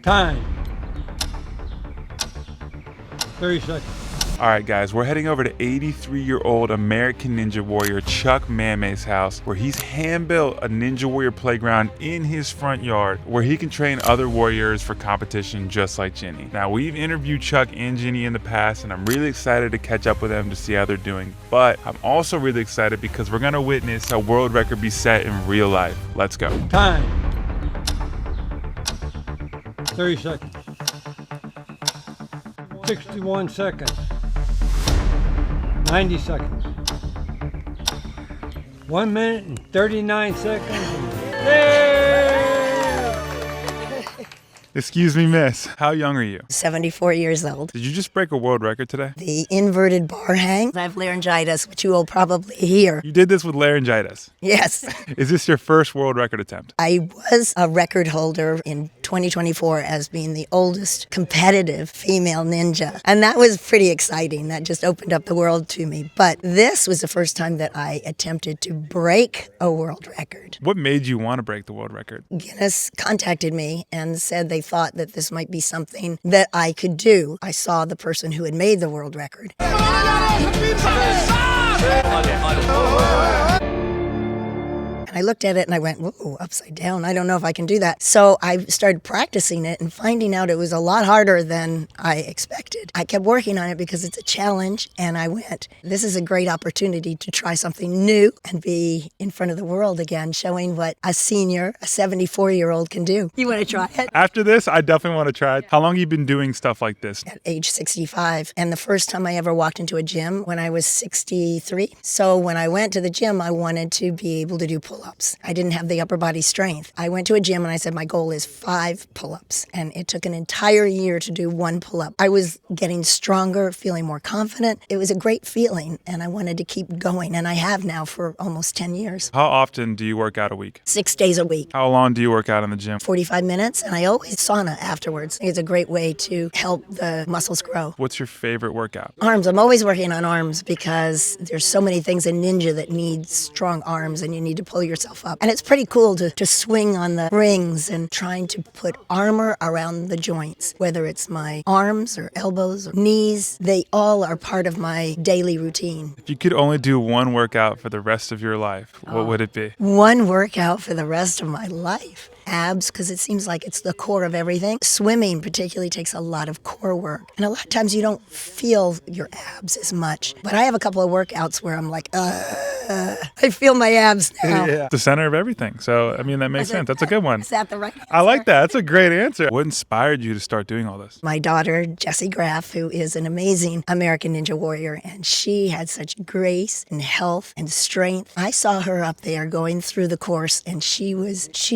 Time. 30 seconds. All right, guys, we're heading over to 83-year-old American Ninja Warrior Chuck Mamay's house, where he's hand-built a Ninja Warrior playground in his front yard where he can train other warriors for competition just like Ginny. Now, we've interviewed Chuck and Ginny in the past, and I'm really excited to catch up with them to see how they're doing. But I'm also really excited because we're going to witness a world record be set in real life. Let's go. Time. 30 seconds. 61 seconds. 90 seconds. 1 minute and 39 seconds. Yay! Excuse me, miss. How young are you? 74 years old. Did you just break a world record today? The inverted bar hang. I have laryngitis, which you will probably hear. You did this with laryngitis. Yes. Is this your first world record attempt? I was a record holder in 2024 as being the oldest competitive female ninja. And that was pretty exciting. That just opened up the world to me. But this was the first time that I attempted to break a world record. What made you want to break the world record? Guinness contacted me and said they thought that this might be something that I could do. I saw the person who had made the world record. And I looked at it and I went, whoa, upside down. I don't know if I can do that. So I started practicing it and finding out it was a lot harder than I expected. I kept working on it because it's a challenge, and I went, this is a great opportunity to try something new and be in front of the world again, showing what a senior, a 74-year-old can do. You want to try it? After this, I definitely want to try it. How long have you been doing stuff like this? At age 65. And the first time I ever walked into a gym when I was 63. So when I went to the gym, I wanted to be able to do pull-ups. I didn't have the upper body strength. I went to a gym and I said my goal is 5 pull-ups. And it took an entire year to do 1 pull-up. I was getting stronger, feeling more confident. It was a great feeling, and I wanted to keep going. And I have now for almost 10 years. How often do you work out a week? 6 days a week. How long do you work out in the gym? 45 minutes, and I always sauna afterwards. It's a great way to help the muscles grow. What's your favorite workout? Arms. I'm always working on arms because there's so many things in ninja that need strong arms, and you need to pull yourself up. And it's pretty cool to swing on the rings and trying to put armor around the joints, whether it's my arms or elbows or knees. They all are part of my daily routine. If you could only do one workout for the rest of your life, what would it be? One workout for the rest of my life. Abs, because it seems like it's the core of everything. Swimming particularly takes a lot of core work. And a lot of times you don't feel your abs as much. But I have a couple of workouts where I'm like, I feel my abs now. Yeah. The center of everything. So, I mean, that makes sense. That's a good one. Is that the right answer? I like that. That's a great answer. What inspired you to start doing all this? My daughter, Jessie Graff, who is an amazing American Ninja Warrior, and she had such grace and health and strength. I saw her up there going through the course, and she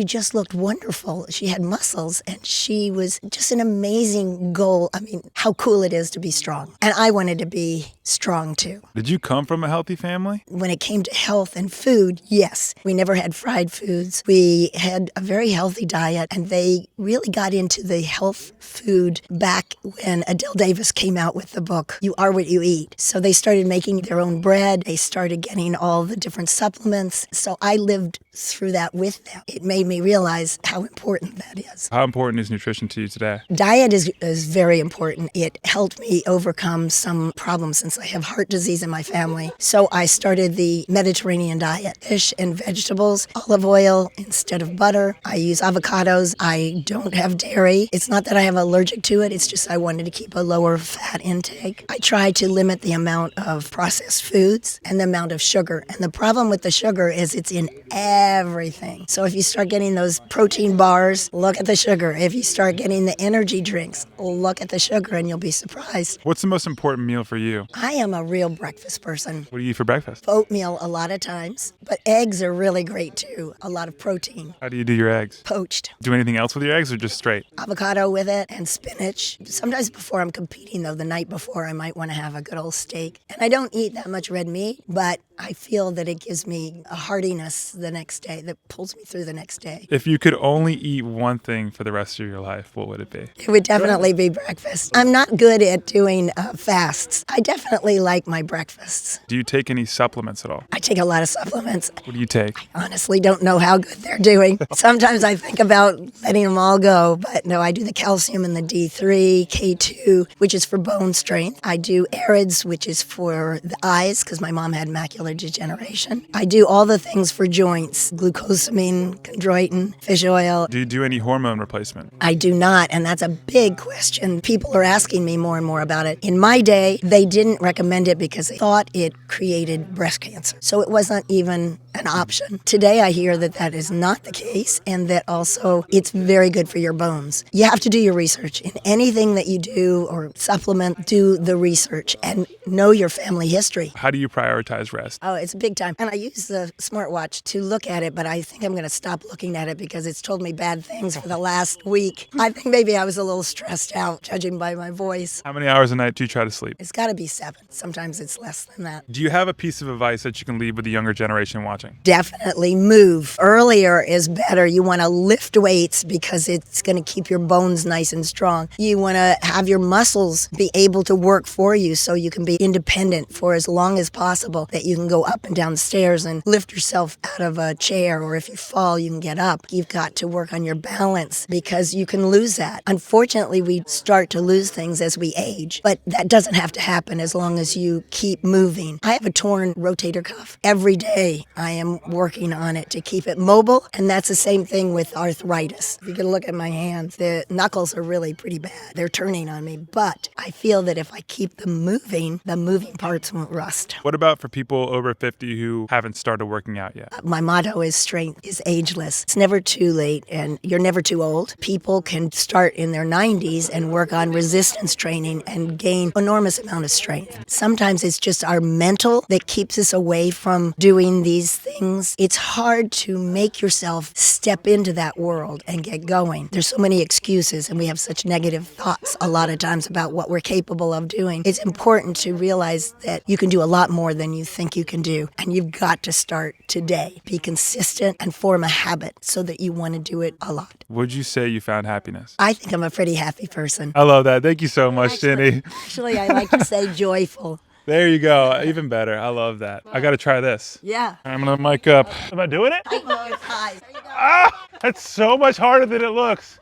just looked wonderful. She had muscles, and she was just an amazing goal. I mean, how cool it is to be strong. And I wanted to be strong too. Did you come from a healthy family? When it came to health and food, yes. We never had fried foods. We had a very healthy diet, and they really got into the health food back when Adele Davis came out with the book, You Are What You Eat. So they started making their own bread. They started getting all the different supplements. So I lived through that with them. It made me realize how important that is. How important is nutrition to you today? Diet is very important. It helped me overcome some problems since I have heart disease in my family. So I started the Mediterranean diet. Fish and vegetables, olive oil instead of butter. I use avocados. I don't have dairy. It's not that I have allergic to it. It's just I wanted to keep a lower fat intake. I try to limit the amount of processed foods and the amount of sugar. And the problem with the sugar is it's in everything. So if you start getting those protein bars, look at the sugar. If you start getting the energy drinks, look at the sugar and you'll be surprised. What's the most important meal for you? I am a real breakfast person. What do you eat for breakfast? Oatmeal a lot of times, but eggs are really great too. A lot of protein. How do you do your eggs? Poached. Do anything else with your eggs or just straight? Avocado with it and spinach. Sometimes before I'm competing though, the night before I might want to have a good old steak. And I don't eat that much red meat, but I feel that it gives me a heartiness the next day that pulls me through the next day. If you could only eat one thing for the rest of your life, what would it be? It would definitely be breakfast. I'm not good at doing fasts. I definitely like my breakfasts. Do you take any supplements at all? I take a lot of supplements. What do you take? Honestly, don't know how good they're doing. Sometimes I think about letting them all go, but no, I do the calcium and the D3, K2, which is for bone strength. I do Arids, which is for the eyes, because my mom had macular degeneration. I do all the things for joints, glucosamine, chondroitin, fish oil. Do you do any hormone replacement? I do not, and that's a big question. People are asking me more and more about it. In my day, they didn't recommend it because they thought it created breast cancer. So it wasn't even an option. Today, I hear that that is not the case and that also it's very good for your bones. You have to do your research. In anything that you do or supplement, do the research and know your family history. How do you prioritize rest? Oh, it's big time. And I use the smartwatch to look at it, but I think I'm going to stop looking at it because it's told me bad things for the last week. I think maybe I was a little stressed out, judging by my voice. How many hours a night do you try to sleep? It's got to be 7. Sometimes it's less than that. Do you have a piece of advice that you can leave with the younger generation watching? Definitely move. Earlier is better. You want to lift weights because it's going to keep your bones nice and strong. You want to have your muscles be able to work for you so you can be independent for as long as possible, that you can go up and down the stairs and lift yourself out of a chair, or if you fall, you can get up. You've got to work on your balance because you can lose that. Unfortunately, we start to lose things as we age, but that doesn't have to happen as long as you keep moving. I have a torn rotator cuff. Every day I am working on it to keep it mobile, and that's the same thing with arthritis. If you can look at my hands, the knuckles are really pretty bad. They're turning on me, but I feel that if I keep them moving, the moving parts won't rust. What about for people over 50 who haven't started working out yet? My motto is strength is ageless. It's never too late, and you're never too old. People can start in their 90s and work on resistance training and gain enormous amount of strength. Sometimes it's just our mental that keeps us away from doing these things. It's hard to make yourself step into that world and get going. There's so many excuses, and we have such negative thoughts a lot of times about what we're capable of doing. It's important to realize that you can do a lot more than you think you can do, and you've got to start today. Be consistent and form a habit so that you want to do it a lot. Would you say you found happiness? I think I'm a pretty happy person. I love that. Thank you so much, Ginny. Actually, I like to say joyful. There you go. Even better. I love that. I got to try this. Yeah. I'm going to mic up. Am I doing it? Oh, it's high. There you go. Ah, that's so much harder than it looks.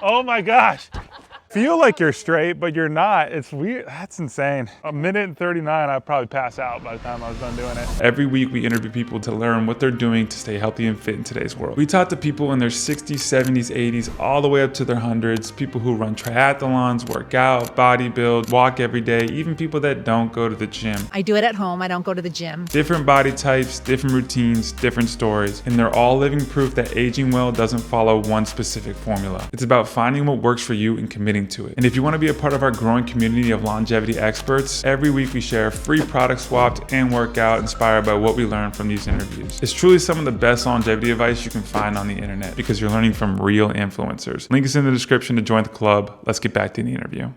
Oh my gosh. Feel like you're straight, but you're not. It's weird. That's insane. A minute and 39, I'd probably pass out by the time I was done doing it. Every week we interview people to learn what they're doing to stay healthy and fit in today's world. We talk to people in their 60s, 70s, 80s, all the way up to their hundreds, people who run triathlons, work out, bodybuild, walk every day, even people that don't go to the gym. I do it at home. I don't go to the gym. Different body types, different routines, different stories, and they're all living proof that aging well doesn't follow one specific formula. It's about finding what works for you and committing to it. And if you want to be a part of our growing community of longevity experts, every week we share a free product swapped and workout inspired by what we learned from these interviews. It's truly some of the best longevity advice you can find on the internet because you're learning from real influencers. Link is in the description to join the club. Let's get back to the interview.